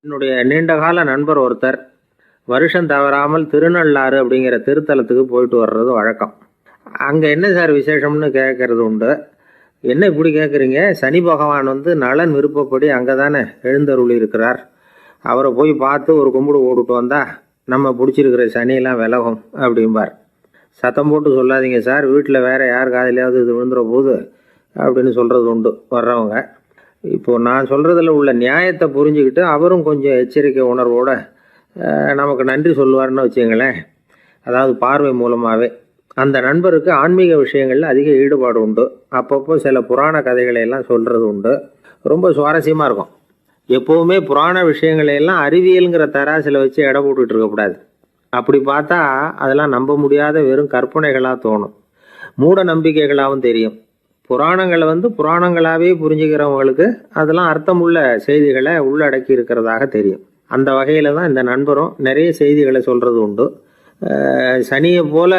என்னுடைய நீண்டகால நண்பர் ஒருத்தர் வருஷம் தவறாமல் திருநள்ளாறு அப்படிங்கிற திருத்தலத்துக்கு போயிட்டு வர்றது வழக்கம். அங்கே என்ன சார் விசேஷம்னு கேட்கறது உண்டு. என்ன இப்படி கேட்குறீங்க? சனி பகவான் நலன் விருப்பப்படி அங்கே தானே எழுந்தருளி இருக்கிறார். அவரை போய் பார்த்து ஒரு கும்பிடு ஓடிட்டு வந்தால் நம்ம பிடிச்சிருக்கிற சனியெல்லாம் விலகும் அப்படிம்பார். சத்தம் போட்டு சொல்லாதீங்க சார், வீட்டில் வேறு யார் காதிலையாவது இது விழுந்துற போது அப்படின்னு சொல்கிறது உண்டு வர்றவங்க. இப்போது நான் சொல்கிறதுல உள்ள நியாயத்தை புரிஞ்சுக்கிட்டு அவரும் கொஞ்சம் எச்சரிக்கை உணர்வோடு நமக்கு நன்றி சொல்லுவார்னு வச்சுங்களேன். அதாவது பார்வை மூலமாகவே அந்த நண்பருக்கு ஆன்மீக விஷயங்களில் அதிக ஈடுபாடு உண்டு. அப்பப்போ சில புராண கதைகளை எல்லாம் சொல்கிறது உண்டு. ரொம்ப சுவாரஸ்யமாக இருக்கும். எப்போவுமே புராண விஷயங்களையெல்லாம் அறிவியலுங்கிற தராசில் வச்சு எடை போட்டுக்கிட்டு இருக்கக்கூடாது. அப்படி பார்த்தா அதெல்லாம் நம்ப முடியாத வெறும் கற்பனைகளாக தோணும், மூட நம்பிக்கைகளாகவும் தெரியும். புராணங்களை புராணங்களாகவே புரிஞ்சுக்கிறவங்களுக்கு அதெல்லாம் அர்த்தமுள்ள செய்திகளை உள்ளடக்கி இருக்கிறதாக தெரியும். அந்த வகையில் தான் இந்த நண்பரும் நிறைய செய்திகளை சொல்கிறது உண்டு. சனியை போல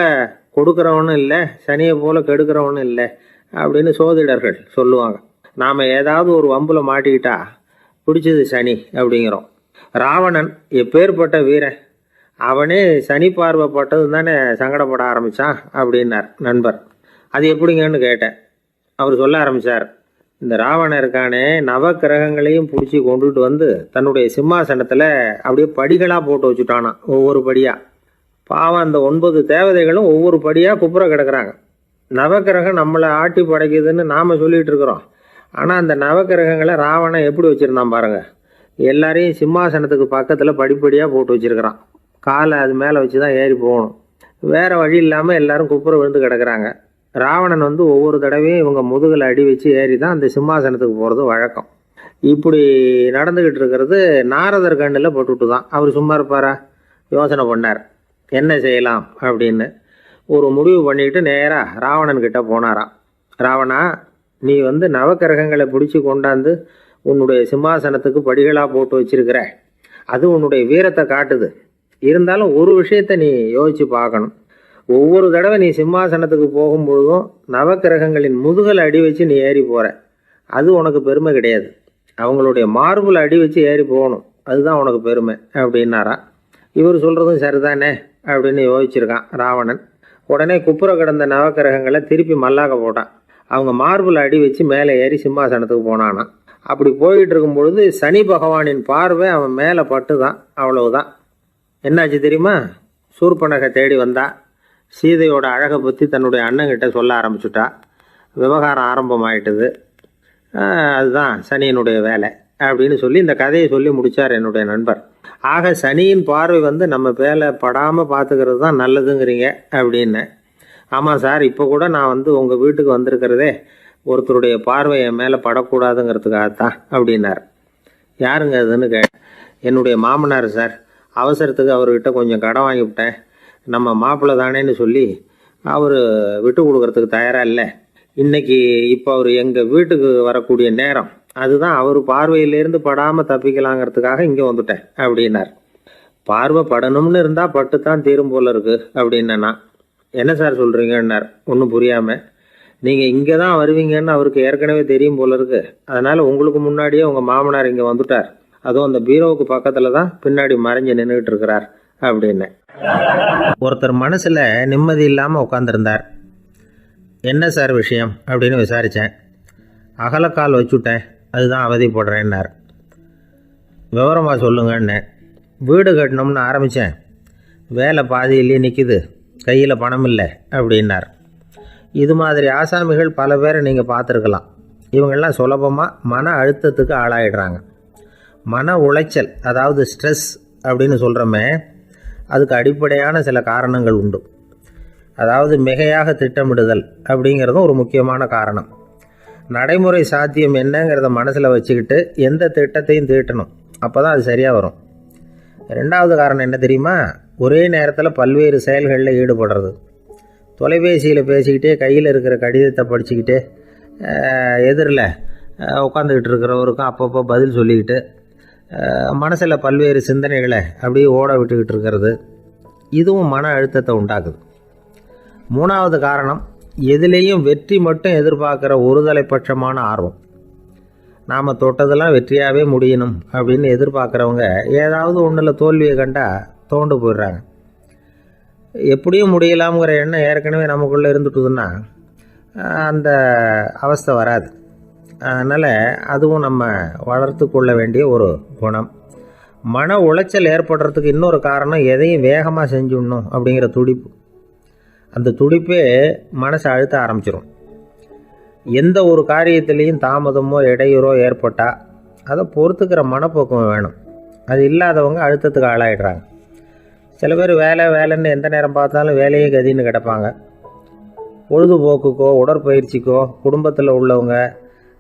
கொடுக்குறவனும் இல்லை, சனியை போல கெடுக்கிறவனும் இல்லை அப்படின்னு சோதிடர்கள் சொல்லுவாங்க. நாம் ஏதாவது ஒரு வம்பில் மாட்டிக்கிட்டா பிடிச்சது சனி அப்படிங்கிறோம். ராவணன் எப்பேற்பட்ட வீரன், அவனே சனி பார்வைப்பட்டது தானே சங்கடப்பட ஆரம்பித்தான் அப்படின்னார் நண்பர். அது எப்படிங்கன்னு கேட்டேன். அவர் சொல்ல ஆரம்பித்தார். இந்த ராவணன் இருக்கானே, நவ கிரகங்களையும் பிடிச்சி கொண்டுட்டு தன்னுடைய சிம்மாசனத்தில் அப்படியே படிகளாக போட்டு வச்சுட்டானான், ஒவ்வொரு படியாக. பாவம் அந்த 9 தேவதைகளும் ஒவ்வொரு படியாக குப்புற கிடக்கிறாங்க. நவக்கிரகம் நம்மளை ஆட்டி படைக்குதுன்னு நாம் சொல்லிகிட்டு இருக்கிறோம். ஆனால் அந்த நவக்கிரகங்களை ராவணன் எப்படி வச்சுருந்தான் பாருங்கள். எல்லாரையும் சிம்மாசனத்துக்கு பக்கத்தில் படிப்படியாக போட்டு வச்சுருக்கிறான். காலை அது மேலே வச்சு தான் ஏறி போகணும். வேறு வழி இல்லாமல் எல்லாரும் குப்புற விழுந்து கிடக்கிறாங்க. ராவணன் ஒவ்வொரு தடவையும் இவங்க முதுகில் அடி வச்சு ஏறி தான் அந்த சிம்மாசனத்துக்கு போகிறது வழக்கம். இப்படி நடந்துக்கிட்டு இருக்கிறது நாரதர் கண்ணில் போட்டுவிட்டு தான். அவர் சும்மா இருப்பாரா? யோசனை பண்ணார் என்ன செய்யலாம் அப்படின்னு. ஒரு முடிவு பண்ணிட்டு நேராக ராவணன்கிட்ட போனாராம். ராவணா, நீ நவக்கிரகங்களை பிடிச்சி கொண்டாந்து உன்னுடைய சிம்மாசனத்துக்கு படிகளாக போட்டு வச்சிருக்கிற, அது உன்னுடைய வீரத்தை காட்டுது. இருந்தாலும் ஒரு விஷயத்தை நீ யோசித்து பார்க்கணும். ஒவ்வொரு தடவை நீ சிம்மாசனத்துக்கு போகும்பொழுதும் நவக்கிரகங்களின் முதுகலை அடி வச்சு நீ ஏறி போகிற. அது உனக்கு பெருமை கிடையாது. அவங்களுடைய மார்பில் அடி வச்சு ஏறி போகணும், அதுதான் உனக்கு பெருமை அப்படின்னாரா. இவர் சொல்கிறதும் சரிதானே அப்படின்னு யோசிச்சிருக்கான் ராவணன். உடனே குப்புற கிடந்த நவக்கிரகங்களை திருப்பி மல்லாக்க போட்டான். அவங்க மார்பில் அடி வச்சு மேலே ஏறி சிம்மாசனத்துக்கு போனானா. அப்படி போயிட்டு இருக்கும் பொழுது சனி பகவானின் பார்வை அவன் மேலே பட்டு தான். அவ்வளவுதான். என்னாச்சு தெரியுமா? சூர்பனகை தேடி வந்தா. சீதையோட அழகை பற்றி தன்னுடைய அண்ணங்கிட்ட சொல்ல ஆரம்பிச்சுட்டா. விவகாரம் ஆரம்பமாயிட்டுது. அதுதான் சனியினுடைய வேலை அப்படின்னு சொல்லி இந்த கதையை சொல்லி முடித்தார் என்னுடைய நண்பர். ஆக சனியின் பார்வை நம்ம மேலே படாமல் பார்த்துக்கிறது தான் நல்லதுங்கிறீங்க அப்படின்னு. ஆமாம் சார், இப்போ கூட நான் உங்கள் வீட்டுக்கு வந்திருக்கிறதே ஒருத்தருடைய பார்வை என் மேலே படக்கூடாதுங்கிறதுக்காகத்தான் அப்படின்னார். யாருங்க அதுன்னு என்னுடைய மாமனார் சார். அவசரத்துக்கு அவர்கிட்ட கொஞ்சம் கடன் வாங்கிவிட்டேன். நம்ம மாப்பிள்ளை தானேன்னு சொல்லி அவர் விட்டு கொடுக்கறதுக்கு தயாராக இல்லை. இன்றைக்கி இப்போ அவர் எங்கள் வீட்டுக்கு வரக்கூடிய நேரம், அதுதான் அவர் பார்வையிலேருந்து படாமல் தப்பிக்கலாங்கிறதுக்காக இங்கே வந்துட்டேன் அப்படின்னார். பார்வை படணும்னு இருந்தால் பட்டு தான் தீரும் போல இருக்குது அப்படின்னா. என்ன சார் சொல்கிறீங்கன்னார் ஒன்றும் புரியாமல். நீங்கள் இங்கே தான் வருவீங்கன்னு அவருக்கு ஏற்கனவே தெரியும் போல இருக்குது. அதனால் உங்களுக்கு முன்னாடியே உங்கள் மாமனார் இங்கே வந்துட்டார். அதுவும் அந்த பீரோவுக்கு பக்கத்தில் தான் பின்னாடி மறைஞ்சு நின்றுட்டு இருக்கிறார் அப்படின்னு. ஒருத்தர் மனசில் நிம்மதி இல்லாமல் உட்காந்துருந்தார். என்ன சார் விஷயம் அப்படின்னு விசாரித்தேன். அகலக்கால் வச்சுட்டேன், அதுதான் அவதிப்படுறேன்னார். விவரமாக சொல்லுங்கன்னு. வீடு கட்டணும்னு ஆரம்பித்தேன், வேலை பாதியிலேயே நிற்கிது, கையில் பணம் இல்லை அப்படின்னார். இது மாதிரி ஆசாமிகள் பல பேரை நீங்கள் பார்த்துருக்கலாம். இவங்கெல்லாம் சுலபமாக மன அழுத்தத்துக்கு ஆளாயிடுறாங்க. மன உளைச்சல், அதாவது ஸ்ட்ரெஸ் அப்படின்னு சொல்கிறோமே, அதுக்கு அடிப்படையான சில காரணங்கள் உண்டு. அதாவது மிகையாக திட்டமிடுதல் அப்படிங்கிறதும் ஒரு முக்கியமான காரணம். நடைமுறை சாத்தியம் என்னங்கிறத மனசில் வச்சுக்கிட்டு எந்த திட்டத்தையும் தீட்டணும், அப்போ தான் அது சரியாக வரும். ரெண்டாவது காரணம் என்ன தெரியுமா? ஒரே நேரத்தில் பல்வேறு செயல்களில் ஈடுபடுறது. தொலைபேசியில் பேசிக்கிட்டே கையில் இருக்கிற கடிதத்தை படிச்சுக்கிட்டே எதிரில் உட்காந்துக்கிட்டு இருக்கிறவருக்கும் அப்பப்போ பதில் சொல்லிக்கிட்டு மனசில் பல்வேறு சிந்தனைகளை அப்படியே ஓட விட்டுக்கிட்டு இருக்கிறது. இதுவும் மன அழுத்தத்தை உண்டாக்குது. மூணாவது காரணம், எதிலேயும் வெற்றி மட்டும் எதிர்பார்க்குற ஒருதலைப்பட்சமான ஆர்வம். நாம் தொட்டதெல்லாம் வெற்றியாகவே முடியணும் அப்படின்னு எதிர்பார்க்குறவங்க ஏதாவது ஒன்றில் தோல்வியை கண்டால் தோண்டு போயிடுறாங்க. எப்படியும் முடியலாம்ங்கிற எண்ணம் ஏற்கனவே நமக்குள்ளே இருந்துட்டுதுன்னா அந்த அவஸ்தை வராது. அதனால் அதுவும் நம்ம வளர்த்து கொள்ள வேண்டிய ஒரு குணம். மன உளைச்சல் ஏற்படுறதுக்கு இன்னொரு காரணம் எதையும் வேகமாக செஞ்சுடணும் அப்படிங்கிற துடிப்பு. அந்த துடிப்பே மனசை அழுத்த ஆரம்பிச்சிடும். எந்த ஒரு காரியத்திலையும் தாமதமோ இடையூறோ ஏற்பட்டால் அதை பொறுத்துக்கிற மனப்போக்கம் வேணும். அது இல்லாதவங்க அழுத்தத்துக்கு ஆளாயிடுறாங்க. சில பேர் வேலைன்னு எந்த நேரம் பார்த்தாலும் வேலையே கதின்னு கிடப்பாங்க. பொழுதுபோக்குக்கோ உடற்பயிற்சிக்கோ குடும்பத்தில் உள்ளவங்க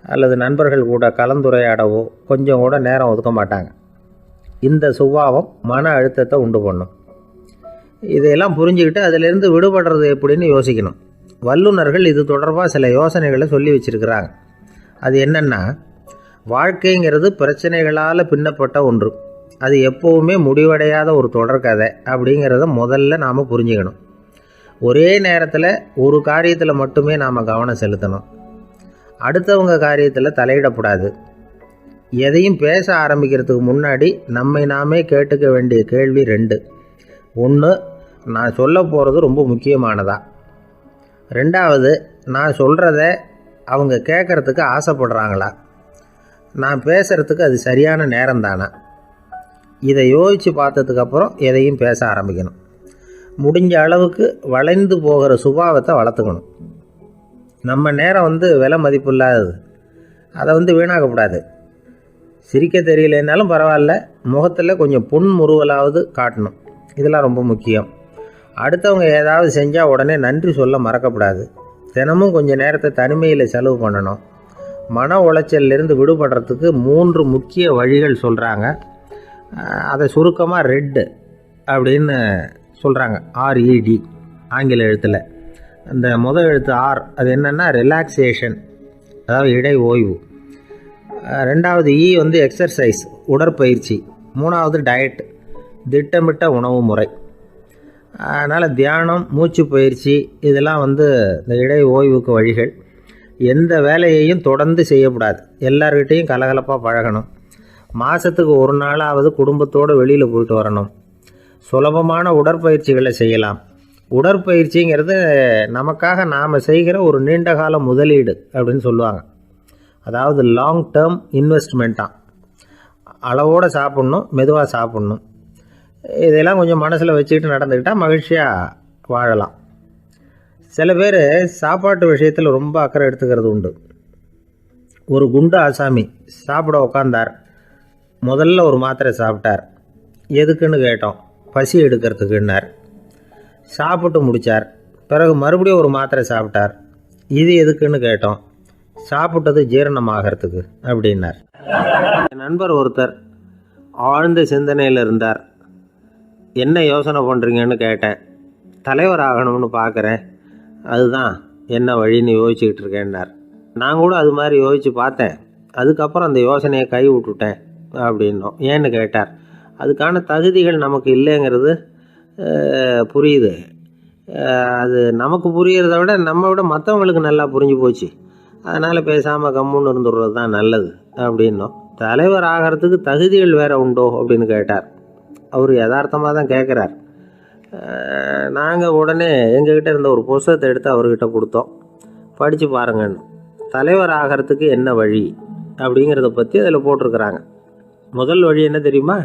அல்லது நண்பர்கள் கூட கலந்துரையாடவோ கொஞ்சம் கூட நேரம் ஒதுக்க மாட்டாங்க. இந்த சுபாவம் மன அழுத்தத்தை உண்டு பண்ணும். இதையெல்லாம் புரிஞ்சுக்கிட்டு அதிலிருந்து விடுபடுறது எப்படின்னு யோசிக்கணும். வல்லுநர்கள் இது தொடர்பாக சில யோசனைகளை சொல்லி வச்சுருக்கிறாங்க. அது என்னென்னா, வாழ்க்கைங்கிறது பிரச்சனைகளால் பின்னப்பட்ட ஒன்று. அது எப்போவுமே முடிவடையாத ஒரு தொடர்கதை அப்படிங்கிறத முதல்ல நாம் புரிஞ்சுக்கணும். ஒரே நேரத்தில் ஒரு காரியத்தில் மட்டுமே நாம் கவனம் செலுத்தணும். அடுத்தவங்க காரியத்தில் தலையிடக்கூடாது. எதையும் பேச ஆரம்பிக்கிறதுக்கு முன்னாடி நம்மை நாமே கேட்டுக்க வேண்டிய கேள்வி 2. 1, நான் சொல்ல போகிறது ரொம்ப முக்கியமானதா? 2வது, நான் சொல்கிறத அவங்க கேட்குறதுக்கு ஆசைப்படுறாங்களா? நான் பேசுகிறதுக்கு அது சரியான நேரம் தானா? இதை யோசித்து பார்த்ததுக்கப்புறம் எதையும் பேச ஆரம்பிக்கணும். முடிஞ்ச அளவுக்கு வளைந்து போகிற சுபாவத்தை வளர்த்துக்கணும். நம்ம நேரம் விலை மதிப்பு இல்லாதது. அதை வீணாக்கக்கூடாது. சிரிக்க தெரியலனாலும் பரவாயில்ல, முகத்தில் கொஞ்சம் புன்முறுவலாவது காட்டணும். இதெல்லாம் ரொம்ப முக்கியம். அடுத்தவங்க ஏதாவது செஞ்சால் உடனே நன்றி சொல்ல மறக்கக்கூடாது. தினமும் கொஞ்சம் நேரத்தை தனிமையில் செலவு பண்ணணும். மன உளைச்சலிருந்து விடுபடுறதுக்கு 3 முக்கிய வழிகள் சொல்கிறாங்க. அதை சுருக்கமாக ரெட் அப்படின்னு சொல்கிறாங்க. RED ஆங்கில எழுத்தில். அந்த முதல் எழுத்து ஆர், அது என்னென்னா ரிலாக்ஸேஷன், அதாவது இடை ஓய்வு. 2வது இ எக்ஸர்சைஸ், உடற்பயிற்சி. 3வது டயட், திட்டமிட்ட உணவு முறை. அதனால் தியானம், மூச்சு பயிற்சி இதெல்லாம் இந்த இடை ஓய்வுக்கு வழிகள். எந்த வேலையையும் தொடர்ந்து செய்யக்கூடாது. எல்லார்கிட்டையும் கலகலப்பாக பழகணும். மாதத்துக்கு ஒரு நாளாவது குடும்பத்தோடு வெளியில் போயிட்டு வரணும். சுலபமான உடற்பயிற்சிகளை செய்யலாம். உடற்பயிற்சிங்கிறது நமக்காக நாம் செய்கிற ஒரு நீண்டகால முதலீடு அப்படின்னு சொல்லுவாங்க. அதாவது லாங் டேர்ம் இன்வெஸ்ட்மெண்ட்டாக. அளவோடு சாப்பிட்ணும், மெதுவாக சாப்பிட்ணும். இதெல்லாம் கொஞ்சம் மனசில் வச்சுக்கிட்டு நடந்துக்கிட்டால் மகிழ்ச்சியாக வாழலாம். சில பேர் சாப்பாட்டு விஷயத்தில் ரொம்ப அக்கறை எடுத்துக்கிறது உண்டு. ஒரு குண்டு ஆசாமி சாப்பிட உக்காந்தார். முதல்ல ஒரு மாத்திரை சாப்பிட்டார். எதுக்குன்னு கேட்டோம். பசி எடுக்கிறதுக்குன்னார். சாப்பிட்டு முடித்தார். பிறகு மறுபடியும் ஒரு மாத்திரை சாப்பிட்டார். இது எதுக்குன்னு கேட்டோம். சாப்பிட்டது ஜீரணமாகறதுக்கு அப்படின்னார். என் நண்பர் ஒருத்தர் ஆழ்ந்த சிந்தனையில் இருந்தார். என்ன யோசனை பண்ணுறீங்கன்னு கேட்டேன். தலைவர் ஆகணும்னு பார்க்குறேன், அதுதான் என்ன வழின்னு யோசிச்சுக்கிட்டு இருக்கேன்னார். நான் கூட அது மாதிரி யோசித்து பார்த்தேன். அதுக்கப்புறம் அந்த யோசனையை கை விட்டுட்டேன் அப்படின்னோம். ஏன்னு கேட்டார். அதுக்கான தகுதிகள் நமக்கு இல்லைங்கிறது புரியுது. அது நமக்கு புரியறத விட நம்ம விட மற்றவங்களுக்கு நல்லா புரிஞ்சு போச்சு. அதனால் பேசாமல் கம்முன்னு இருந்துடுறது தான் நல்லது அப்படின்னோம். தலைவர் ஆகிறதுக்கு தகுதிகள் வேறு உண்டோ அப்படின்னு கேட்டார். அவர் யதார்த்தமாக தான் கேட்குறார். நாங்கள் உடனே எங்ககிட்ட இருந்த ஒரு புத்தகத்தை எடுத்து அவர்கிட்ட கொடுத்தோம். படித்து பாருங்கன்னு. தலைவர் ஆகிறதுக்கு என்ன வழி அப்படிங்கிறத பற்றி அதில் போட்டிருக்கிறாங்க. முதல் வழி என்ன தெரியுமா?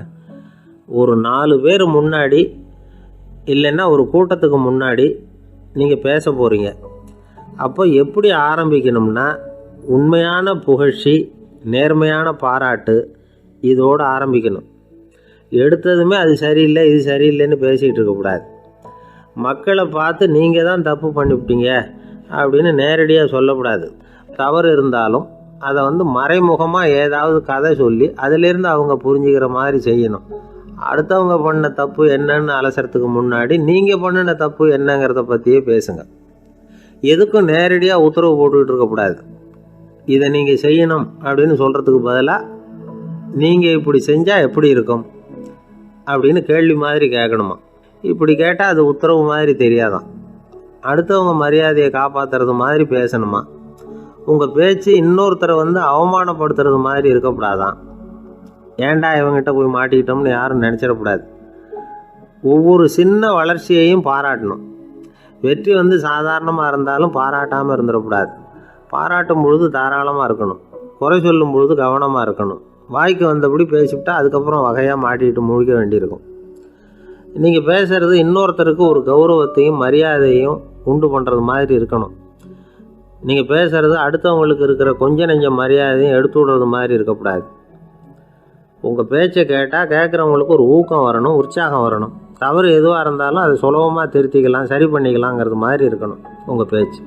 ஒரு 4 பேர் முன்னாடி இல்லைன்னா ஒரு கூட்டத்துக்கு முன்னாடி நீங்கள் பேச போகிறீங்க. அப்போ எப்படி ஆரம்பிக்கணும்னா, உண்மையான புகழ்ச்சி, நேர்மையான பாராட்டு, இதோடு ஆரம்பிக்கணும். எடுத்ததுமே அது சரியில்லை இது சரியில்லைன்னு பேசிகிட்டு இருக்கக்கூடாது. மக்களை பார்த்து நீங்கள் தான் தப்பு பண்ணிவிட்டீங்க அப்படின்னு நேரடியாக சொல்லக்கூடாது. தவறு இருந்தாலும் அதை மறைமுகமாக ஏதாவது கதை சொல்லி அதிலேருந்து அவங்க புரிஞ்சுக்கிற மாதிரி செய்யணும். அடுத்தவங்க பண்ண தப்பு என்னன்னு அலசறதுக்கு முன்னாடி நீங்கள் பண்ணின தப்பு என்னங்கிறத பற்றியே பேசுங்க. எதுக்கும் நேரடியாக உத்தரவு போட்டுக்கிட்டு இருக்கக்கூடாது. இதை நீங்கள் செய்யணும் அப்படின்னு சொல்கிறதுக்கு பதிலாக நீங்கள் இப்படி செஞ்சால் எப்படி இருக்கும் அப்படின்னு கேள்வி மாதிரி கேட்கணுமா. இப்படி கேட்டால் அது உத்தரவு மாதிரி தெரியாதான். அடுத்தவங்க மரியாதையை காப்பாற்றுறது மாதிரி பேசணுமா. உங்கள் பேச்சு இன்னொருத்தரை அவமானப்படுத்துறது மாதிரி இருக்கக்கூடாதான். ஏன்டா இவங்ககிட்ட போய் மாட்டிக்கிட்டோம்னு யாரும் நினச்சிடக்கூடாது. ஒவ்வொரு சின்ன வளர்ச்சியையும் பாராட்டணும். வெற்றி சாதாரணமாக இருந்தாலும் பாராட்டாமல் இருந்துடக்கூடாது. பாராட்டும் பொழுது தாராளமாக இருக்கணும். குறை சொல்லும் பொழுது கவனமாக இருக்கணும். வாய்க்கு வந்தபடி பேசிவிட்டா அதுக்கப்புறம் வகையாக மாட்டிக்கிட்டு முழிக்க வேண்டியிருக்கும். நீங்கள் பேசுகிறது இன்னொருத்தருக்கு ஒரு கௌரவத்தையும் மரியாதையும் உண்டு பண்ணுறது மாதிரி இருக்கணும். நீங்கள் பேசுகிறது அடுத்தவங்களுக்கு இருக்கிற கொஞ்ச நெஞ்ச மரியாதையும் எடுத்து விடுறது மாதிரி இருக்கக்கூடாது. உங்கள் பேச்சை கேட்டால் கேட்குறவங்களுக்கு ஒரு ஊக்கம் வரணும், உற்சாகம் வரணும். தவறு எதுவாக இருந்தாலும் அதை சுலபமாக திருத்திக்கலாம், சரி பண்ணிக்கலாங்கிறது மாதிரி இருக்கணும் உங்கள் பேச்சு.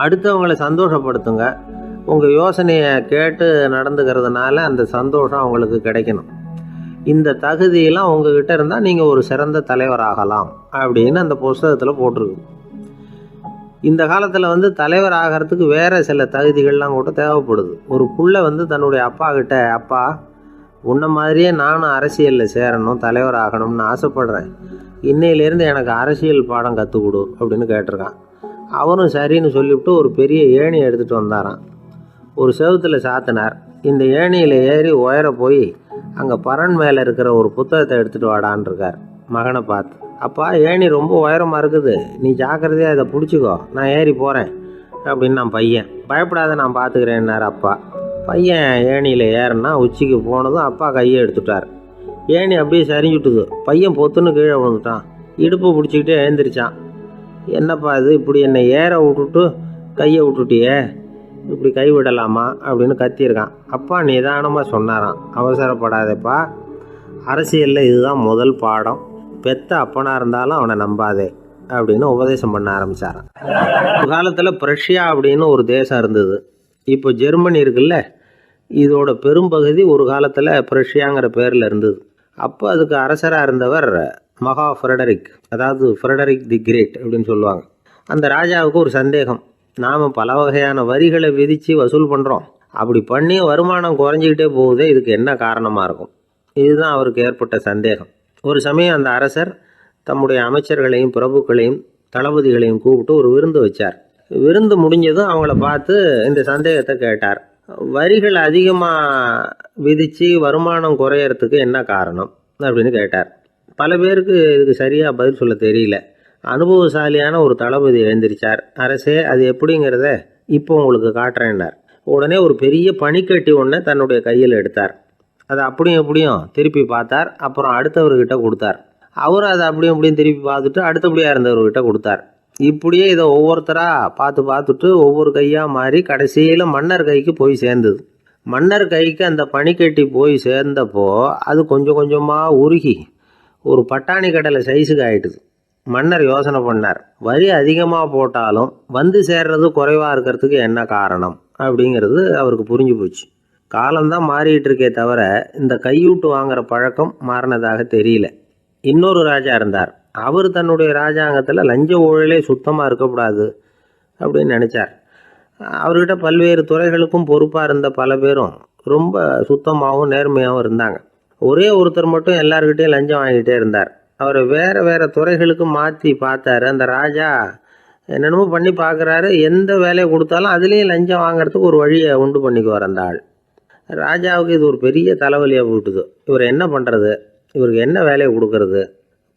அடுத்தவங்களை சந்தோஷப்படுத்துங்க. உங்கள் யோசனையை கேட்டு நடந்துக்கிறதுனால அந்த சந்தோஷம் அவங்களுக்கு கிடைக்கணும். இந்த தகுதியெல்லாம் உங்ககிட்ட இருந்தால் நீங்கள் ஒரு சிறந்த தலைவராகலாம் அப்படின்னு அந்த புஸ்தகத்தில் போட்டிருக்கு. இந்த காலத்தில் தலைவர் ஆகிறதுக்கு வேறு சில தகுதிகள்லாம் கூட தேவைப்படுது. ஒரு புள்ள தன்னுடைய அப்பா கிட்ட, அப்பா உன்ன மாதிரியே நானும் அரசியலில் சேரணும், தலைவர் ஆகணும்னு ஆசைப்படுறேன், இன்னையிலேருந்து எனக்கு அரசியல் பாடம் கற்றுக் கொடு அப்படின்னு கேட்டிருக்கான். அவரும் சரின்னு சொல்லிவிட்டு ஒரு பெரிய ஏணியை எடுத்துகிட்டு வந்தாரான். ஒரு செவுத்தில் சாத்தினார். இந்த ஏணியில் ஏறி உயர போய் அங்கே பரன் மேலே இருக்கிற ஒரு புத்தகத்தை எடுத்துகிட்டு வாடான் இருக்கார். மகனை பார்த்து, அப்பா ஏணி ரொம்ப உயரமாக இருக்குது, நீ ஜாக்கிரதையாக இதை பிடிச்சிக்கோ, நான் ஏறி போகிறேன் அப்படின்னு நான் பையன். பயப்படாத, நான் பார்த்துக்கிறேன்னார் அப்பா. பையன் ஏணியில் ஏறினா உச்சிக்கு போனதும் அப்பா கையை எடுத்துட்டார். ஏணி அப்படியே சரிஞ்சுட்டுது. பையன் பொத்துன்னு கீழே விழுந்துட்டான். இடுப்பு பிடிச்சிக்கிட்டே எழுந்திரிச்சான். என்னப்பா இது, இப்படி என்னை ஏற விட்டுட்டு கையை விட்டுட்டியே, இப்படி கை விடலாமா அப்படின்னு கத்தியிருக்கான். அப்பா நிதானமாக சொன்னாராம், அவசரப்படாதேப்பா, அரசியலில் இதுதான் முதல் பாடம், பெத்த அப்பனாக இருந்தாலும் அவனை நம்பாதே அப்படின்னு உபதேசம் பண்ண ஆரம்பித்தாரான். ஒரு காலத்தில் பிரஷ்யா அப்படின்னு ஒரு தேசம் இருந்தது. இப்போ ஜெர்மனி இருக்குல்ல, இதோட பெரும்பகுதி ஒரு காலத்தில் பிரஷ்யாங்கிற பேரில் இருந்தது. அப்போ அதுக்கு அரசராக இருந்தவர் மகா ஃப்ரெடரிக், அதாவது ஃப்ரெடரிக் தி கிரேட் அப்படின்னு சொல்லுவாங்க. அந்த ராஜாவுக்கு ஒரு சந்தேகம், நாம் பல வகையான வரிகளை விதித்து வசூல் பண்ணுறோம், அப்படி பண்ணி வருமானம் குறைஞ்சிக்கிட்டே போகுதே, இதுக்கு என்ன காரணமாக இருக்கும்? இதுதான் அவருக்கு ஏற்பட்ட சந்தேகம். ஒரு சமயம் அந்த அரசர் தம்முடைய அமைச்சர்களையும் பிரபுக்களையும் தளபதிகளையும் கூப்பிட்டு ஒரு விருந்து வச்சார். விருந்து முடிஞ்சதும் அவங்கள பார்த்து இந்த சந்தேகத்தை கேட்டார். வரிகள் அதிகமாக விதித்து வருமானம் குறையறதுக்கு என்ன காரணம் அப்படின்னு கேட்டார். பல பேருக்கு இதுக்கு சரியாக பதில் சொல்ல தெரியல. அனுபவசாலியான ஒரு தளபதி எழுந்திரிச்சார். அரசே, அது எப்படிங்கிறத இப்போ உங்களுக்கு காட்டுறேன்னார். உடனே ஒரு பெரிய பனிக்கட்டி ஒன்றை தன்னுடைய கையில் எடுத்தார். அதை அப்படியும் எப்படியும் திருப்பி பார்த்தார். அப்புறம் அடுத்தவர்கிட்ட கொடுத்தார். அவர் அதை அப்படியும் எப்படியும் திருப்பி பார்த்துட்டு அடுத்தபடியாக இருந்தவர்கிட்ட கொடுத்தார். இப்படியே இதை ஒவ்வொருத்தராக பார்த்துட்டு ஒவ்வொரு கையாக மாறி கடைசியில் மன்னர் கைக்கு போய் சேர்ந்தது. மன்னர் கைக்கு அந்த பனிக்கட்டி போய் சேர்ந்தப்போ அது கொஞ்சம் கொஞ்சமாக உருகி ஒரு பட்டாணி கடலை சைஸுக்கு ஆகிட்டுது. மன்னர் யோசனை பண்ணார், வரி அதிகமாக போட்டாலும் சேர்றது குறைவாக இருக்கிறதுக்கு என்ன காரணம் அப்படிங்கிறது அவருக்கு புரிஞ்சு போச்சு. காலம்தான் மாறிட்டு இருக்கே தவிர இந்த கையூட்டு வாங்குகிற பழக்கம் மாறினதாக தெரியல. இன்னொரு ராஜா இருந்தார். அவர் தன்னுடைய ராஜாங்கத்தில் லஞ்ச ஊழலே சுத்தமாக இருக்கக்கூடாது அப்படின்னு நினச்சார். அவர்கிட்ட பல்வேறு துறைகளுக்கும் பொறுப்பாக இருந்த பல பேரும் ரொம்ப சுத்தமாகவும் நேர்மையாகவும் இருந்தாங்க. ஒரே ஒருத்தர் மட்டும் எல்லார்கிட்டையும் லஞ்சம் வாங்கிட்டே இருந்தார். அவரை வேறு துறைகளுக்கு மாற்றி பார்த்தாரு. அந்த ராஜா என்னென்னமோ பண்ணி பார்க்குறாரு. எந்த வேலையை கொடுத்தாலும் அதுலேயும் லஞ்சம் வாங்கிறதுக்கு ஒரு வழியை உண்டு பண்ணிக்குவார் அந்த ஆள். ராஜாவுக்கு இது ஒரு பெரிய தலைவலியாக போட்டுது. இவர் என்ன பண்ணுறது, இவருக்கு என்ன வேலையை கொடுக்கறது,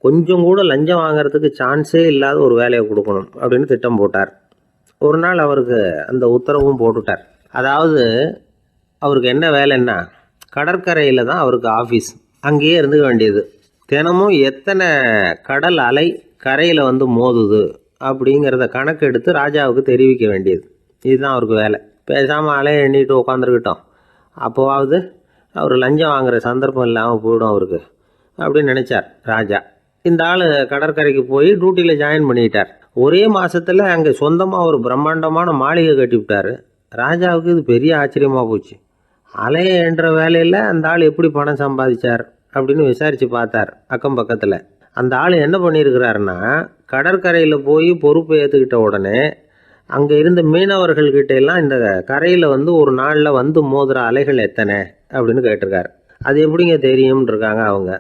கொஞ்சம் கூட லஞ்சம் வாங்கிறதுக்கு சான்ஸே இல்லாத ஒரு வேலையை கொடுக்கணும் அப்படின்னு திட்டம் போட்டார். ஒரு நாள் அவருக்கு அந்த உத்தரவும் போட்டுட்டார். அதாவது அவருக்கு என்ன வேலைன்னா, கடற்கரையில் தான் அவருக்கு ஆஃபீஸ், அங்கேயே இருந்துக்க வேண்டியது. தினமும் எத்தனை கடல் அலை கரையில் மோதுது அப்படிங்கிறத கணக்கு எடுத்து ராஜாவுக்கு தெரிவிக்க வேண்டியது. இதுதான் அவருக்கு வேலை. பேசாமல் அலையை எண்ணிட்டு உட்காந்துருக்கிட்டோம், அப்போவாவது அவர் லஞ்சம் வாங்குகிற சந்தர்ப்பம் இல்லாமல் போயிடும் அவருக்கு அப்படின்னு நினச்சார் ராஜா. இந்த ஆள் கடற்கரைக்கு போய் டியூட்டியில் ஜாயின் பண்ணிட்டார். ஒரே மாதத்தில் அங்கே சொந்தமாக ஒரு பிரம்மாண்டமான மாளிகை கட்டிவிட்டார். ராஜாவுக்கு இது பெரிய ஆச்சரியமாக போச்சு. அலையை என்ற வேலையில் அந்த ஆள் எப்படி பணம் சம்பாதிச்சார் அப்படின்னு விசாரித்து பார்த்தார் அக்கம் பக்கத்தில். அந்த ஆள் என்ன பண்ணியிருக்கிறாருன்னா, கடற்கரையில் போய் பொறுப்பை ஏற்றுக்கிட்ட உடனே அங்கே இருந்த மீனவர்கள்கிட்ட எல்லாம் இந்த கரையில் ஒரு நாளில் மோதுகிற அலைகள் எத்தனை அப்படின்னு கேட்டிருக்காரு. அது எப்படிங்க தெரியும்னு இருக்காங்க அவங்க.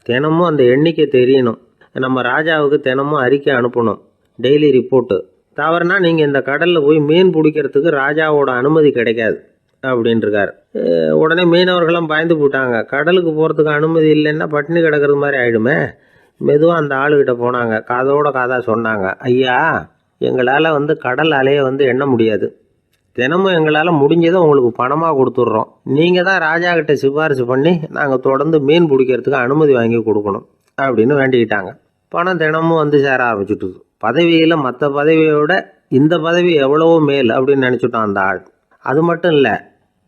தினமும் அந்த எண்ணிக்கை தெரியணும். நம்ம ராஜாவுக்கு தினமும் அறிக்கை அனுப்பணும், டெய்லி ரிப்போர்ட்டு. தவறுனா நீங்கள் இந்த கடலில் போய் மீன் பிடிக்கிறதுக்கு ராஜாவோட அனுமதி கிடைக்காது அப்படின்ட்டுருக்காரு. உடனே மீனவர்களும் பயந்து போட்டாங்க. கடலுக்கு போகிறதுக்கு அனுமதி இல்லைன்னா பட்டினி கிடக்கிறது மாதிரி ஆகிடுமே. மெதுவாக அந்த ஆளுகிட்ட போனாங்க. காதோட காதாக சொன்னாங்க, ஐயா, எங்களால் கடல் அலையை எண்ண முடியாது. தினமும் எங்களால் முடிஞ்சதை உங்களுக்கு பணமாக கொடுத்துட்றோம். நீங்கள் தான் ராஜா கிட்ட சிபாரிசு பண்ணி நாங்கள் தொடர்ந்து மீன் பிடிக்கிறதுக்கு அனுமதி வாங்கி கொடுக்கணும் அப்படின்னு வேண்டிக்கிட்டாங்க. பணம் தினமும் சேர ஆரம்பிச்சுட்டுது. பதவியில் மற்ற பதவியோட இந்த பதவி எவ்வளவோ மேல் அப்படின்னு நினச்சிட்டோம் அந்த ஆள். அது மட்டும் இல்லை,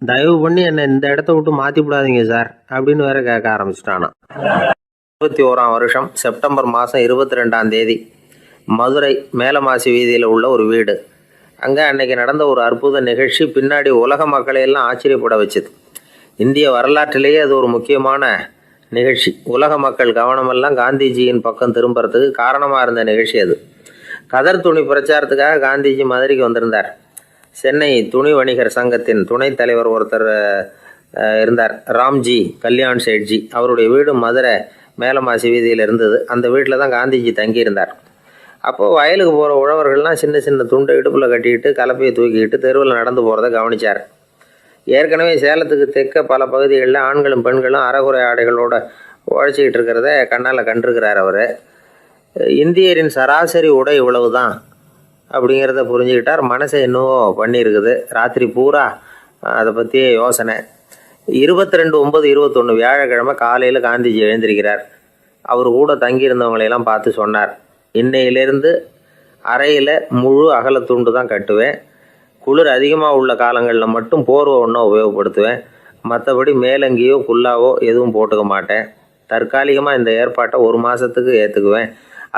தயவு பண்ணி என்னை இந்த இடத்த விட்டு மாற்றி விடாதீங்க சார் அப்படின்னு வேற கேட்க ஆரம்பிச்சிட்டானா. 21ஆம் வருஷம் செப்டம்பர் மாதம் 22ஆம் தேதி மதுரை மேலமாசி வீதியில் உள்ள ஒரு வீடு. அங்கே அன்னைக்கு நடந்த ஒரு அற்புத நிகழ்ச்சி பின்னாடி உலக மக்களையெல்லாம் ஆச்சரியப்பட வச்சுது. இந்திய வரலாற்றிலேயே அது ஒரு முக்கியமான நிகழ்ச்சி. உலக மக்கள் கவனமெல்லாம் காந்திஜியின் பக்கம் திரும்புறதுக்கு காரணமாக இருந்த நிகழ்ச்சி அது. கதர் துணி பிரச்சாரத்துக்காக காந்திஜி மதுரைக்கு வந்திருந்தார். சென்னை துணி வணிகர் சங்கத்தின் துணைத் தலைவர் ஒருத்தர் இருந்தார், ராம்ஜி கல்யாண் சேட்ஜி. அவருடைய வீடு மதுரை மேலமாசி வீதியில் இருந்தது. அந்த வீட்டில் தான் காந்திஜி தங்கியிருந்தார். அப்போது வயலுக்கு போகிற உழவர்கள்லாம் சின்ன சின்ன துண்டை இடுப்பில் கட்டிக்கிட்டு கலப்பையை தூக்கிக்கிட்டு தெருவில் நடந்து போகிறத கவனித்தார். ஏற்கனவே சேலத்துக்கு தெற்க பல பகுதிகளில் ஆண்களும் பெண்களும் அரைகுறை ஆடைகளோடு உழைச்சிக்கிட்டு இருக்கிறத கண்ணால் கண்டிருக்கிறார் அவர். இந்தியரின் சராசரி உடை இவ்வளவு தான் அப்படிங்கிறத புரிஞ்சுக்கிட்டார். மனசை என்னவோ பண்ணியிருக்குது. ராத்திரி பூரா அதை பற்றியே யோசனை. 22/9/21 வியாழக்கிழமை காலையில் காந்திஜி எழுந்திருக்கிறார். அவர் கூட தங்கியிருந்தவங்களையெல்லாம் பார்த்து சொன்னார், இன்னையிலேருந்து அறையில் முழு அகலத்துண்டு தான் கட்டுவேன். குளிர் அதிகமாக உள்ள காலங்களில் மட்டும் போர்வை ஒன்றா உபயோகப்படுத்துவேன். மற்றபடி மேலங்கியோ குல்லாவோ எதுவும் போட்டுக்க மாட்டேன். தற்காலிகமாக இந்த ஏற்பாட்டை 1 மாதத்துக்கு ஏற்றுக்குவேன்.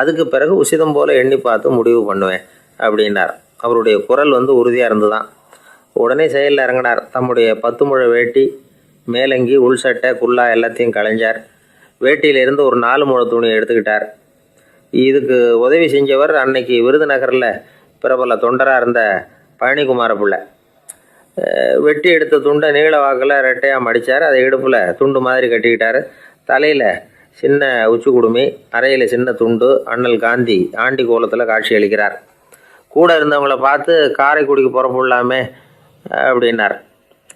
அதுக்கு பிறகு உசிதம் போல் எண்ணி பார்த்து முடிவு பண்ணுவேன் அப்படின்னார். அவருடைய குரல் உறுதியாக இருந்து தான். உடனே செயலில் இறங்கினார். தம்முடைய 10 முழ வேட்டி, மேலங்கி, உள் சட்டை, குல்லா எல்லாத்தையும் களைஞ்சார். வேட்டியிலிருந்து ஒரு 4 முழ துணியை எடுத்துக்கிட்டார். இதுக்கு உதவி செஞ்சவர் அன்னைக்கு விருதுநகரில் பிரபல தொண்டராக இருந்த பழனிக்குமார பிள்ளை. வெட்டி எடுத்த துண்டை நீள வாக்கில் ரெட்டையாக மடித்தார். அதை இடுப்பில் துண்டு மாதிரி கட்டிக்கிட்டார். தலையில் சின்ன உச்சி குடுமி, அறையில் சின்ன துண்டு. அண்ணல் காந்தி ஆண்டி கோலத்தில் காட்சி அளிக்கிறார். கூட இருந்தவங்களை பார்த்து காரைக்குடிக்கு புறப்படலாமே அப்படின்னார்.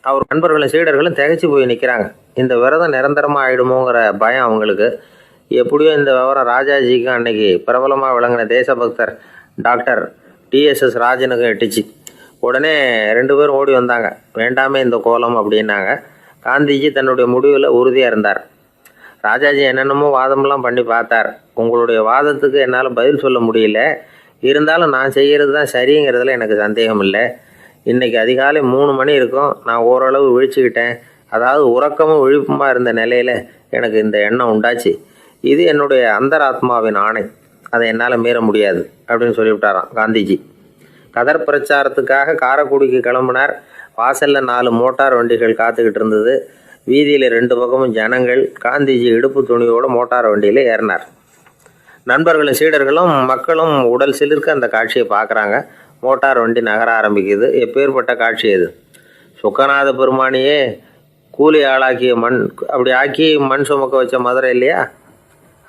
அவர் நண்பர்களும் சீடர்களும் திகைச்சு போய் நிற்கிறாங்க. இந்த விரதம் நிரந்தரமாக ஆகிடுமோங்கிற பயம் அவங்களுக்கு. எப்படியோ இந்த விவரம் ராஜாஜிக்கும் அன்னைக்கு பிரபலமாக விளங்கின தேசபக்தர் டாக்டர் TSS ராஜனுக்கும் எட்டுச்சு. உடனே 2 பேரும் ஓடி வந்தாங்க. வேண்டாமே இந்த கோலம் அப்படின்னாங்க. காந்திஜி தன்னுடைய முடிவில் உறுதியாக இருந்தார். ராஜாஜி என்னென்னமோ வாதமெல்லாம் பண்ணி பார்த்தார். உங்களுடைய வாதத்துக்கு என்னால் பதில் சொல்ல முடியல, இருந்தாலும் நான் செய்கிறது தான் சரிங்கிறதுல எனக்கு சந்தேகம் இல்லை. இன்றைக்கி அதிகாலை 3 மணி இருக்கும். நான் ஓரளவு விழிச்சுக்கிட்டேன். அதாவது உறக்கமும் விழிப்புமாக இருந்த நிலையில் எனக்கு இந்த எண்ணம் உண்டாச்சு. இது என்னுடைய அந்தராத்மாவின் ஆணை, அதை என்னால் மீற முடியாது அப்படின்னு சொல்லிவிட்டாராம் காந்திஜி. கதர் பிரச்சாரத்துக்காக காரைக்குடிக்கு கிளம்பினார். வாசலில் 4 மோட்டார் வண்டிகள் காத்துக்கிட்டு இருந்தது. வீதியில் 2 பக்கமும் ஜனங்கள். காந்திஜி இடுப்பு துணியோடு மோட்டார் வண்டியில் ஏறினார். நண்பர்களும் சீடர்களும் மக்களும் உடல் சிலிர்க்க அந்த காட்சியை பார்க்குறாங்க. மோட்டார் வண்டி நகர ஆரம்பிக்குது. எப்பேற்பட்ட காட்சி அது! சுக்கநாத பெருமானியே கூலி ஆளாக்கிய அப்படி ஆக்கி மண் சுமக்க வச்ச மதுரை இல்லையா,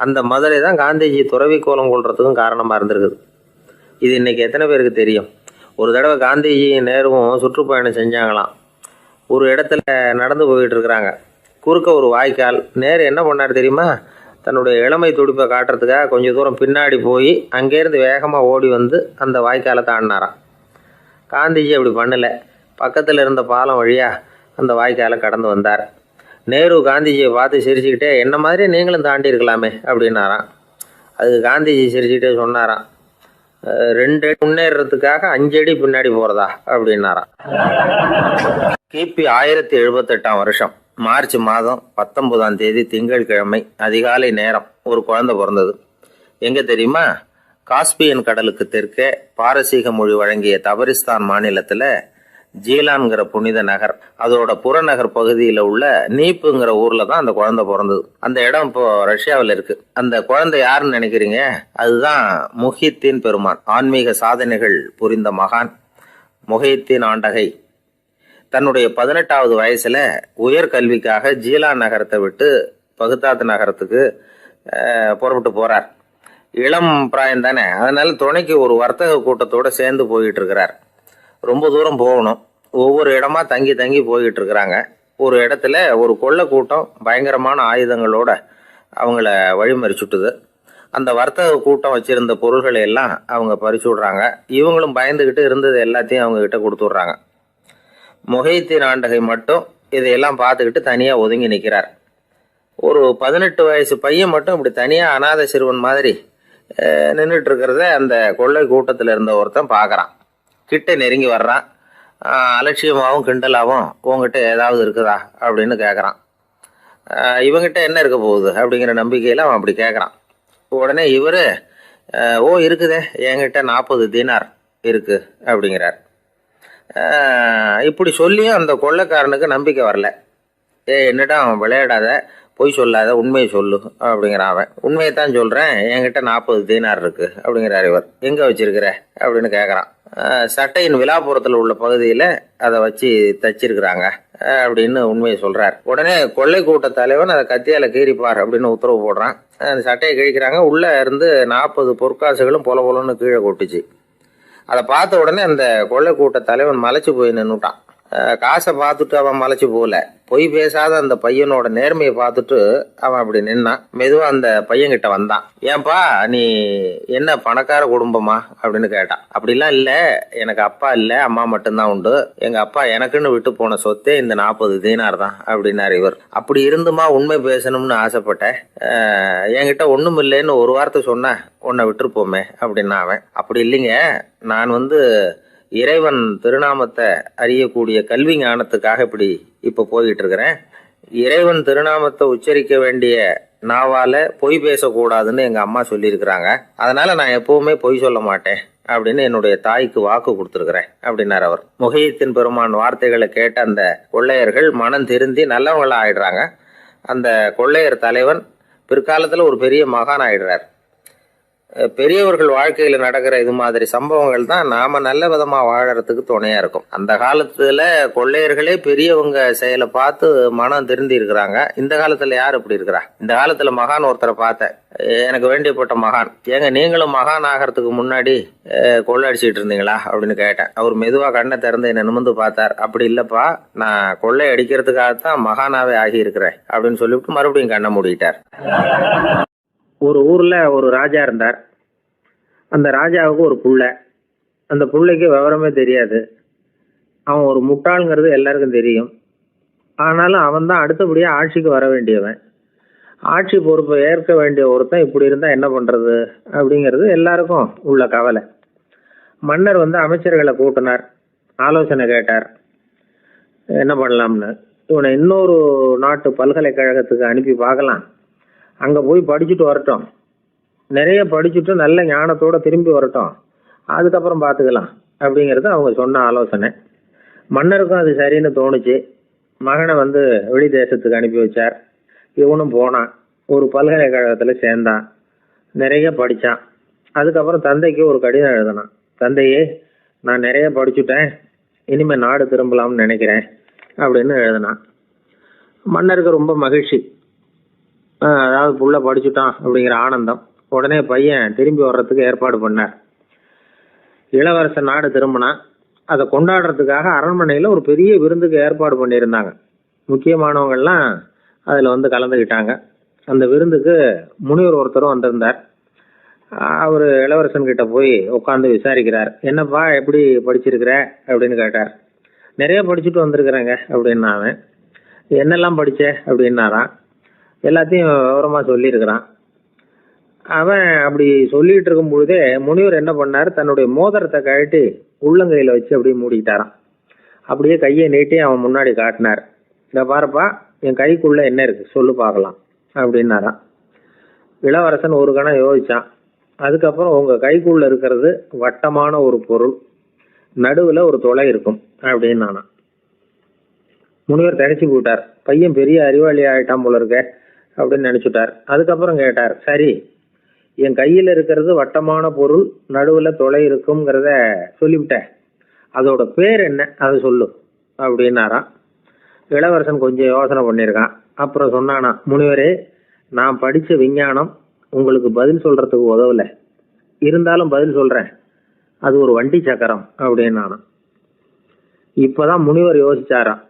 அந்த மதுரை தான் காந்திஜி துறவி கோலம் கொள்றதுக்கும் காரணமாக இருந்திருக்குது. இது இன்றைக்கி எத்தனை பேருக்கு தெரியும்? ஒரு தடவை காந்திஜி நேருவும் சுற்றுப்பயணம் செஞ்சாங்களாம். ஒரு இடத்துல நடந்து போயிட்டு இருக்கிறாங்க. குறுக்க ஒரு வாய்க்கால். நேரு என்ன பண்ணார் தெரியுமா? தன்னுடைய இளமை துடிப்பை காட்டுறதுக்காக கொஞ்சம் தூரம் பின்னாடி போய் அங்கேருந்து வேகமாக ஓடி வந்து அந்த வாய்க்காலை தாண்டினாராம். காந்திஜி அப்படி பண்ணலை. பக்கத்தில் இருந்த பாலம் வழியாக அந்த வாய்க்காலை கடந்து வந்தார். நேரு காந்திஜியை பார்த்து சிரிச்சுக்கிட்டே, என்ன மாதிரி நீங்களும் தாண்டி இருக்கலாமே அப்படின்னாராம். அதுக்கு காந்திஜி சிரிச்சுக்கிட்டே சொன்னாராம், 2 அடி முன்னேறதுக்காக 5 அடி பின்னாடி போகிறதா அப்படின்னாராம். கிபி 1078ஆம் வருஷம் மார்ச் மாதம் 19ஆம் தேதி திங்கட்கிழமை அதிகாலை நேரம் ஒரு குழந்தை பிறந்தது. எங்கே தெரியுமா? காஸ்பியன் கடலுக்கு தெற்கே பாரசீக மொழி வழங்கிய தபரிஸ்தான் மாநிலத்தில் ஜீலான்கிற புனித நகர், அதோட புறநகர் பகுதியில் உள்ள நீப்புங்கிற ஊரில் தான் அந்த குழந்தை பிறந்தது. அந்த இடம் இப்போ ரஷ்யாவில் இருக்கு. அந்த குழந்தை யாருன்னு நினைக்கிறீங்க? அதுதான் முஹித்தீன் பெருமான். ஆன்மீக சாதனைகள் புரிந்த மகான் முஹித்தீன் ஆண்டகை தன்னுடைய 18வது வயசுல உயர்கல்விக்காக ஜீலான் நகரத்தை விட்டு பகுதாத் நகரத்துக்கு புறப்பட்டு போறார். இளம் பிராயம் தானே, அதனால துணைக்கு ஒரு வர்த்தக கூட்டத்தோட சேர்ந்து போயிட்டு இருக்கிறார். ரொம்ப தூரம் போகணும். ஒவ்வொரு இடமா தங்கி தங்கி போய்கிட்டு இருக்கிறாங்க. ஒரு இடத்துல ஒரு கொள்ளை கூட்டம் பயங்கரமான ஆயுதங்களோட அவங்கள வழிமறிச்சுட்டுது. அந்த வர்த்தக கூட்டம் வச்சிருந்த பொருள்களை எல்லாம் அவங்க பறிச்சு விடுறாங்க. இவங்களும் பயந்துக்கிட்டு இருந்தது எல்லாத்தையும் அவங்க கிட்ட கொடுத்துட்றாங்க. முஹைத்தீன் ஆண்டகை மட்டும் இதையெல்லாம் பார்த்துக்கிட்டு தனியாக ஒதுங்கி நிற்கிறார். ஒரு 18 வயசு பையன் மட்டும் இப்படி தனியாக அநாத சிறுவன் மாதிரி நின்றுட்டு இருக்கிறத அந்த கொள்ளை கூட்டத்தில் இருந்த ஒருத்தன் பார்க்குறான். கிட்ட நெருங்கி வர்றான். அலட்சியமாகவும் கிண்டலாகவும் உங்ககிட்ட ஏதாவது இருக்குதா அப்படின்னு கேட்குறான். இவங்கிட்ட என்ன இருக்க போகுது அப்படிங்கிற நம்பிக்கையில் அவன் அப்படி கேட்குறான். உடனே இவர் இருக்குதே, என்கிட்ட 40 தீனார் இருக்கு அப்படிங்கிறார். இப்படி சொல்லியும் அந்த கொள்ளைக்காரனுக்கு நம்பிக்கை வரல. என்னிடம் அவன் விளையாடாத, பொய் சொல்லாத, உண்மையை சொல்லு அப்படிங்கிறான். அவன் உண்மையை தான் சொல்கிறேன், என்கிட்ட 40 தீனார் இருக்கு அப்படிங்கிறார். இவர் எங்கே வச்சிருக்கிற அப்படின்னு கேட்குறான். சட்டையின் விழாப்புறத்தில் உள்ள பகுதியில் அதை வச்சு தச்சிருக்கிறாங்க அப்படின்னு உண்மையை சொல்கிறார். உடனே கொள்ளை கூட்ட தலைவன் அதை கத்தியால் கீறிப்பார் அப்படின்னு உத்தரவு போடுறான். அந்த சட்டையை கிழிக்கிறாங்க. உள்ளே இருந்து 40 பொற்காசுகளும் பொல பொலன்னு கீழே கொட்டுச்சு. அதை பார்த்த உடனே அந்த கொள்ளை கூட்ட தலைவன் மலைச்சு போய் நின்றுட்டான். காசை பார்த்துட்டு அவன் மலைச்சு போகல, பொய் பேசாத அந்த பையனோட நேர்மையை பார்த்துட்டு அவன் அப்படி நின்னான். மெதுவாக அந்த பையன்கிட்ட வந்தான். ஏன்பா, நீ என்ன பணக்கார குடும்பமா அப்படின்னு கேட்டான். அப்படிலாம் இல்லை, எனக்கு அப்பா இல்லை, அம்மா மட்டும்தான் உண்டு. எங்கள் அப்பா எனக்குன்னு விட்டு போன சொத்தே இந்த 40 தீனார் தான் அப்படின்னார் இவர். அப்படி இருந்துமா உண்மை பேசணும்னு ஆசைப்பட்டேன். என்கிட்ட ஒன்றும் இல்லைன்னு ஒரு வார்த்தை சொன்ன உன்னை விட்டுருப்போமே அப்படின்னா அவன். அப்படி இல்லைங்க, நான் இறைவன் திருநாமத்தை அறியக்கூடிய கல்வி ஞானத்துக்காக இப்போ போய்கிட்டு இருக்கிறேன். இறைவன் திருநாமத்தை உச்சரிக்க வேண்டிய நாவால பொய் பேசக்கூடாதுன்னு எங்கள் அம்மா சொல்லியிருக்கிறாங்க. அதனால நான் எப்பவுமே பொய் சொல்ல மாட்டேன் அப்படின்னு என்னுடைய தாய்க்கு வாக்கு கொடுத்துருக்கிறேன் அப்படின்னார் அவர். முஹைத்தீன் பெருமான் வார்த்தைகளை கேட்ட அந்த கொள்ளையர்கள் மனம் திருந்தி நல்லவங்களா ஆயிடுறாங்க. அந்த கொள்ளையர் தலைவன் பிற்காலத்தில் ஒரு பெரிய மகான் ஆயிடுறார். பெரியவர்கள் வாழ்க்கையில் நடக்கிற இது மாதிரி சம்பவங்கள் தான் நாம நல்ல விதமாக வாழறதுக்கு துணையா இருக்கும். அந்த காலத்துல கொள்ளையர்களே பெரியவங்க செயலை பார்த்து மனம் திருந்தி இருக்கிறாங்க. இந்த காலத்துல யார் இப்படி இருக்கிறா? இந்த காலத்துல மகான் ஒருத்தரை பார்த்தேன், எனக்கு வேண்டியப்பட்ட மகான். ஏங்க நீங்களும் மகான் ஆகிறதுக்கு முன்னாடி கொள்ளை அடிச்சுட்டு இருந்தீங்களா அப்படின்னு கேட்டேன். அவர் மெதுவா கண்ணை திறந்து என்ன நிமிர்ந்து பார்த்தார். அப்படி இல்லப்பா, நான் கொள்ளை அடிக்கிறதுக்காகத்தான் மகானாவே ஆகி இருக்கிறேன் அப்படின்னு சொல்லிவிட்டு மறுபடியும் கண்ணை மூடிட்டார். ஒரு ஊர்ல ஒரு ராஜா இருந்தார். அந்த ராஜாவுக்கு ஒரு புள்ள. அந்த புள்ளைக்கு விவரமே தெரியாது. அவன் ஒரு முட்டாளுங்கிறது எல்லாருக்கும் தெரியும். ஆனாலும் அவன் தான் அடுத்தபடியாக ஆட்சிக்கு வர வேண்டியவன். ஆட்சி பொறுப்பை ஏற்க வேண்டிய ஒருத்தன் இப்படி இருந்தால் என்ன பண்ணுறது அப்படிங்கிறது எல்லாருக்கும் உள்ள கவலை. மன்னர் அமைச்சர்களை கூட்டினார், ஆலோசனை கேட்டார் என்ன பண்ணலாம்னு. இவனை இன்னொரு நாட்டு பல்கலைக்கழகத்துக்கு அனுப்பி பார்க்கலாம், அங்கே போய் படிச்சுட்டு வரட்டும், நிறைய படிச்சுட்டு நல்ல ஞானத்தோடு திரும்பி வரட்டும், அதுக்கப்புறம் பார்த்துக்கலாம் அப்படிங்கிறது அவங்க சொன்ன ஆலோசனை. மன்னருக்கும் அது சரின்னு தோணுச்சு. மகனை வெளி தேசத்துக்கு அனுப்பி வச்சார். இவனும் போனான், ஒரு பல்கலைக்கழகத்தில் சேர்ந்தான், நிறைய படித்தான். அதுக்கப்புறம் தந்தைக்கு ஒரு கடிதம் எழுதினான். தந்தையே, நான் நிறைய படிச்சுட்டேன், இனிமேல் நாடு திரும்பலாம்னு நினைக்கிறேன் அப்படின்னு எழுதினான். மன்னருக்கு ரொம்ப மகிழ்ச்சி, அதாவது புள்ள படிச்சுட்டான் அப்படிங்கிற ஆனந்தம். உடனே பையன் திரும்பி வர்றதுக்கு ஏற்பாடு பண்ணார். இளவரசன் நாடு திரும்பினான். அதை கொண்டாடுறதுக்காக அரண்மனையில் ஒரு பெரிய விருந்துக்கு ஏற்பாடு பண்ணியிருந்தாங்க. முக்கியமானவங்கள்லாம் அதில் கலந்துக்கிட்டாங்க. அந்த விருந்துக்கு முனிவர் ஒருத்தரும் வந்திருந்தார். அவர் இளவரசன் கிட்ட போய் உட்காந்து விசாரிக்கிறார். என்னப்பா, எப்படி படிச்சிருக்கிற அப்படின்னு கேட்டார். நிறைய படிச்சுட்டு வந்திருக்கிறேங்க அப்படின்னா அவன். என்னெல்லாம் படித்த அப்படின்னாரான். எல்லாத்தையும் விவரமாக சொல்லியிருக்கிறான். அவன் அப்படி சொல்லிட்டு இருக்கும் பொழுதே முனிவர் என்ன பண்ணார், தன்னுடைய மோதிரத்தை கழட்டி உள்ளங்கையில் வச்சு அப்படியே மூடிக்கிட்டாரான். அப்படியே கையை நீட்டி அவன் முன்னாடி காட்டினார். இதை பாருப்பா, என் கைக்குள்ள என்ன இருக்கு சொல்லு பார்க்கலாம் அப்படின்னாரான். இளவரசன் ஒரு கணம் யோசிச்சான். அதுக்கப்புறம் உங்கள் கைக்குள்ள இருக்கிறது வட்டமான ஒரு பொருள், நடுவில் ஒரு துளை இருக்கும் அப்படின்னானா. முனிவர் தனிச்சு போட்டார். பையன் பெரிய அறிவாளி ஆகிட்டான் போல இருக்க அப்படின்னு நினச்சிட்டார். அதுக்கப்புறம் கேட்டார், சரி, என் கையில் இருக்கிறது வட்டமான பொருள், நடுவில் துளை இருக்குங்கிறத சொல்லிவிட்டேன், அதோட பேர் என்ன, அதை சொல்லு அப்படின்னாராம். இளவரசன் கொஞ்சம் யோசனை பண்ணியிருக்கான். அப்புறம் சொன்னானா, முனிவரே, நான் படித்த விஞ்ஞானம் உங்களுக்கு பதில் சொல்றதுக்கு உதவல, இருந்தாலும் பதில் சொல்றேன். அது ஒரு வண்டி சக்கரம் அப்படின்னு நானும். இப்பதான் முனிவர் யோசிச்சாராம்.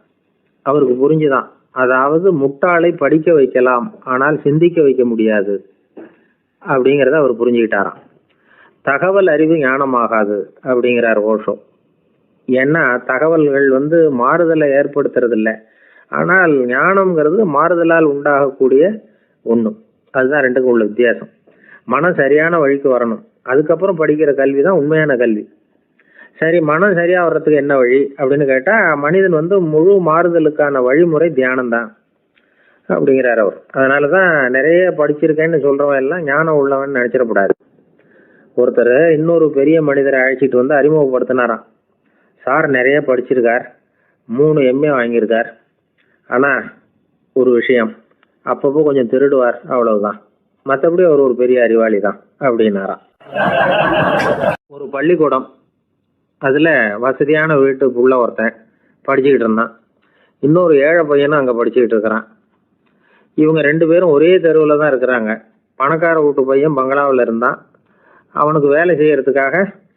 அவருக்கு புரிஞ்சுதான், அதாவது முட்டாளை படிக்க வைக்கலாம் ஆனால் சிந்திக்க வைக்க முடியாது அப்படிங்கிறத அவர் புரிஞ்சுக்கிட்டாராம். தகவல் அறிவு ஞானமாகாது அப்படிங்கிறார் ஓஷோ. ஏன்னா தகவல்கள் மாறுதலை ஏற்படுத்துறது இல்லை, ஆனால் ஞானம்ங்கிறது மாறுதலால் உண்டாகக்கூடிய ஒண்ணு. அதுதான் ரெண்டுக்கும் உள்ள வித்தியாசம். மனம் சரியான வழிக்கு வரணும், அதுக்கப்புறம் படிக்கிற கல்வி தான் உண்மையான கல்வி. சரி, மனம் சரியா வர்றதுக்கு என்ன வழி அப்படின்னு கேட்டா, மனிதன் முழு மாறுதலுக்கான வழிமுறை தியானம் தான் அப்படிங்கிறார் அவர். அதனாலதான் நிறைய படிச்சிருக்கேன்னு சொல்றவன் எல்லாம் ஞானம் உள்ளவன் நினைச்சிடக்கூடாது. ஒருத்தர் இன்னொரு பெரிய மனிதரை அழைச்சிட்டு அறிமுகப்படுத்தினாராம். சார் நிறைய படிச்சிருக்கார், 3 MA வாங்கியிருக்கார், ஆனா ஒரு விஷயம், அப்பப்போ கொஞ்சம் திருடுவார், அவ்வளவுதான், மற்றபடி அவர் ஒரு பெரிய அறிவாளி தான் அப்படின்னாராம். ஒரு பள்ளிக்கூடம், அதுல வசதியான வீட்டுக்குள்ள ஒருத்தன் படிச்சுக்கிட்டு இருந்தான், இன்னொரு ஏழை பையனும் அங்க படிச்சுக்கிட்டு இருக்கிறான். இவங்க 2 பேரும் ஒரே தெருவில் தான் இருக்கிறாங்க. பணக்கார வீட்டு பையன் பங்களாவில் இருந்தான். அவனுக்கு வேலை செய்யறதுக்காக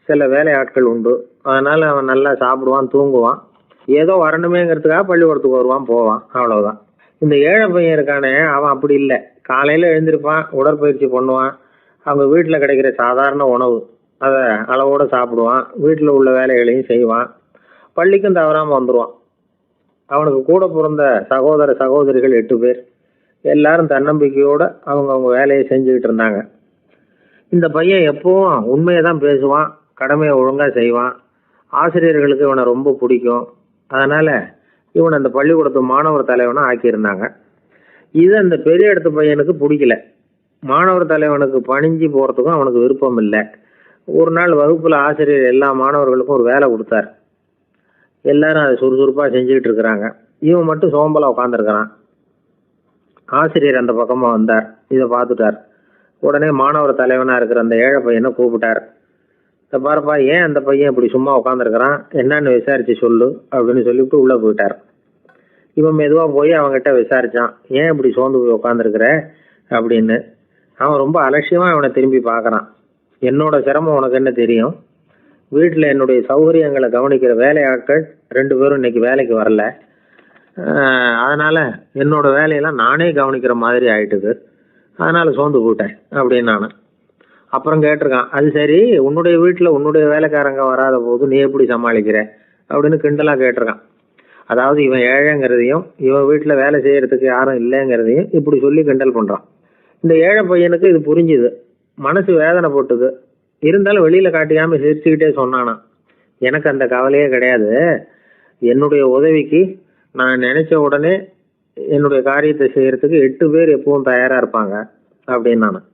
சில வேலை ஆட்கள் உண்டு. அதனால அவன் நல்லா சாப்பிடுவான், தூங்குவான், ஏதோ வரணுமேங்கிறதுக்காக பள்ளிக்கூடத்துக்கு வருவான், போவான், அவ்வளவுதான். இந்த ஏழை பையன் இருக்கானே, அவன் அப்படி இல்லை. காலையில எழுந்திருப்பான், உடற்பயிற்சி பண்ணுவான், அவங்க வீட்டில் கிடைக்கிற சாதாரண உணவு அதை அளவோட சாப்பிடுவான், வீட்டில் உள்ள வேலைகளையும் செய்வான், பள்ளிக்கும் தவறாமல் வந்துடுவான். அவனுக்கு கூட பிறந்த சகோதர சகோதரிகள் 8 பேர். எல்லாரும் தன்னம்பிக்கையோட அவங்க வேலையை செஞ்சுக்கிட்டு இருந்தாங்க. இந்த பையன் எப்பவும் உண்மையை தான் பேசுவான், கடமையை ஒழுங்கா செய்வான், ஆசிரியர்களுக்கு இவனை ரொம்ப பிடிக்கும். அதனால இவனை அந்த பள்ளிக்கூடத்து மாணவர் தலைவனா ஆக்கியிருந்தாங்க. இது அந்த பெரிய இடத்து பையனுக்கு பிடிக்கல. மாணவர் தலைவனுக்கு பணிஞ்சு போறதுக்கும் அவனுக்கு விருப்பம் இல்லை. ஒரு நாள் வகுப்புல ஆசிரியர் எல்லா மாணவர்களுக்கும் ஒரு வேலை கொடுத்தார். எல்லாரும் அதை சுறுசுறுப்பா செஞ்சுக்கிட்டு இருக்கிறாங்க. இவன் மட்டும் சோம்பலா உட்காந்துருக்கிறான். ஆசிரியர் அந்த பக்கமா வந்தார், இதை பார்த்துட்டார். உடனே மாணவர் தலைவனா இருக்கிற அந்த ஏழை பையனை கூப்பிட்டார். இதை பாருப்பா, ஏன் அந்த பையன் இப்படி சும்மா உட்காந்துருக்கிறான், என்னன்னு விசாரிச்சு சொல்லு அப்படின்னு சொல்லிவிட்டு உள்ள போயிட்டார். இவன் மெதுவா போய் அவன்கிட்ட விசாரிச்சான், ஏன் இப்படி சோர்ந்து போய் உட்காந்துருக்கிற அப்படின்னு. அவன் ரொம்ப அலட்சியமா அவனை திரும்பி பார்க்கறான். என்னோட சிரமம் உனக்கு என்ன தெரியும், வீட்டில் என்னுடைய சௌகரியங்களை கவனிக்கிற வேலையாட்கள் 2 பேரும் இன்னைக்கு வேலைக்கு வரல, அதனால என்னோட வேலையெல்லாம் நானே கவனிக்கிற மாதிரி ஆயிட்டுது, அதனால சோர்ந்து போயிட்டேன் அப்படின்னு நான். அப்புறம் கேட்டிருக்கான், அது சரி, உன்னுடைய வீட்டில் உன்னுடைய வேலைக்காரங்க வராத போது நீ எப்படி சமாளிக்கிற அப்படின்னு கிண்டலாக கேட்டிருக்கான். அதாவது இவன் ஏழைங்கிறதையும் இவன் வீட்டில் வேலை செய்யறதுக்கு யாரும் இல்லைங்கிறதையும் இப்படி சொல்லி கிண்டல் பண்ணுறான். இந்த ஏழை பையனுக்கு இது புரிஞ்சுது, மனசு வேதனை போட்டுது. இருந்தாலும் வெளியில காட்டிக்காம சிரிச்சுக்கிட்டே சொன்னானா, எனக்கு அந்த கவலையே கிடையாது, என்னுடைய உதவிக்கு நான் நினைச்ச உடனே என்னுடைய காரியத்தை செய்யறதுக்கு 8 பேர் எப்பவும் தயாரா இருப்பாங்க அப்படின்னு நான்.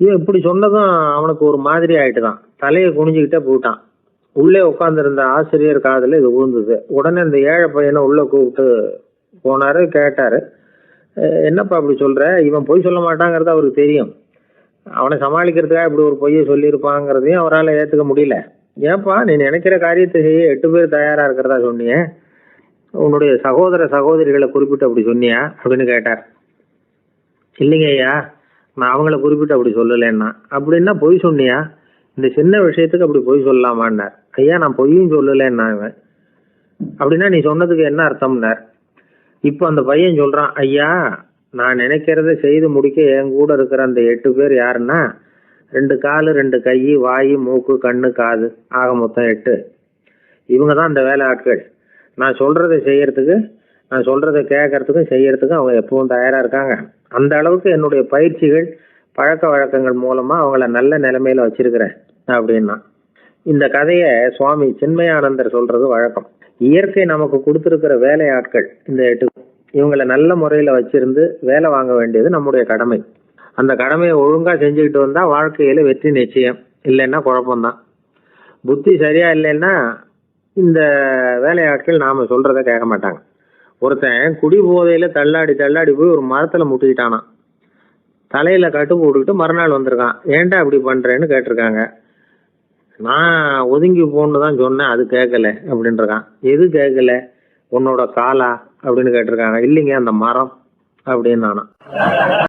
இவன் இப்படி சொன்னதும் அவனுக்கு ஒரு மாதிரி ஆயிட்டுதான், தலையை குனிஞ்சுக்கிட்டே போயிட்டான். உள்ளே உட்காந்துருந்த ஆசிரியர் காதுல இது விழுந்தது. உடனே இந்த ஏழை பையனை உள்ள கூப்பிட்டு போனாரு, கேட்டாரு, என்னப்பா அப்படி சொல்ற, இவன் பொய் சொல்ல மாட்டாங்கிறது அவருக்கு தெரியும், அவனை சமாளிக்கிறதுக்காக இப்படி ஒரு பொய்யை சொல்லியிருப்பாங்கிறதையும் அவரால் ஏற்றுக்க முடியல. ஏன்பா, நீ நினைக்கிற காரியத்தை செய்ய 8 பேர் தயாரா இருக்கிறதா சொன்னியே, உன்னுடைய சகோதர சகோதரிகளை குறிப்பிட்டு அப்படி சொன்னியா அப்படின்னு கேட்டார். இல்லைங்க ஐயா, நான் அவங்கள குறிப்பிட்டு அப்படி சொல்லலைன்னா. அப்படின்னா பொய் சொன்னியா, இந்த சின்ன விஷயத்துக்கு அப்படி பொய் சொல்லலாமான்னார். ஐயா, நான் பொய்யும் சொல்லலைன்னா. அப்படின்னா நீ சொன்னதுக்கு என்ன அர்த்தம்னார். இப்போ அந்த பையன் சொல்றான், ஐயா நான் நினைக்கிறத செய்து முடிக்க என் கூட இருக்கிற அந்த 8 பேர் யாருன்னா, 2 காலு 2 கை, வாய், மூக்கு, கண்ணு, காது, ஆக மொத்தம் 8. இவங்க தான் அந்த வேலை ஆட்கள். நான் சொல்றதை செய்யறதுக்கு, நான் சொல்றதை கேட்கறதுக்கும் செய்யறதுக்கும் அவங்க எப்பவும் தயாரா இருக்காங்க. அந்த அளவுக்கு என்னுடைய பயிற்சிகள் பழக்க வழக்கங்கள் மூலமா அவங்கள நல்ல நிலைமையில வச்சிருக்கிறேன் அப்படின்னா. இந்த கதையை சுவாமி சின்மயானந்தர் சொல்றது வழக்கம். இயற்கை நமக்கு கொடுத்திருக்கிற வேலை ஆட்கள் இந்த 8, இவங்களை நல்ல முறையில வச்சிருந்து வேலை வாங்க வேண்டியது நம்முடைய கடமை. அந்த கடமையை ஒழுங்கா செஞ்சுக்கிட்டு வந்தா வாழ்க்கையில வெற்றி நிச்சயம், இல்லைன்னா குழப்பம்தான். புத்தி சரியா இல்லைன்னா இந்த வேலையாட்கள் நாம சொல்றத கேட்க மாட்டாங்க. ஒருத்தன் குடி போதையில தள்ளாடி தள்ளாடி போய் ஒரு மரத்துல முட்டிக்கிட்டானான். தலையில கட்டு போட்டுக்கிட்டு மறுநாள் வந்திருக்கான். ஏன்டா அப்படி பண்றேன்னு கேட்டிருக்காங்க. நான் ஒதுங்கி போன்னு தான் சொன்னேன், அது கேட்கல அப்படின்றான். எது கேட்கல, உன்னோட காலா அப்படின்னு கேட்டிருக்காங்க. இல்லைங்க, அந்த மரம் அப்படின்னு நானா.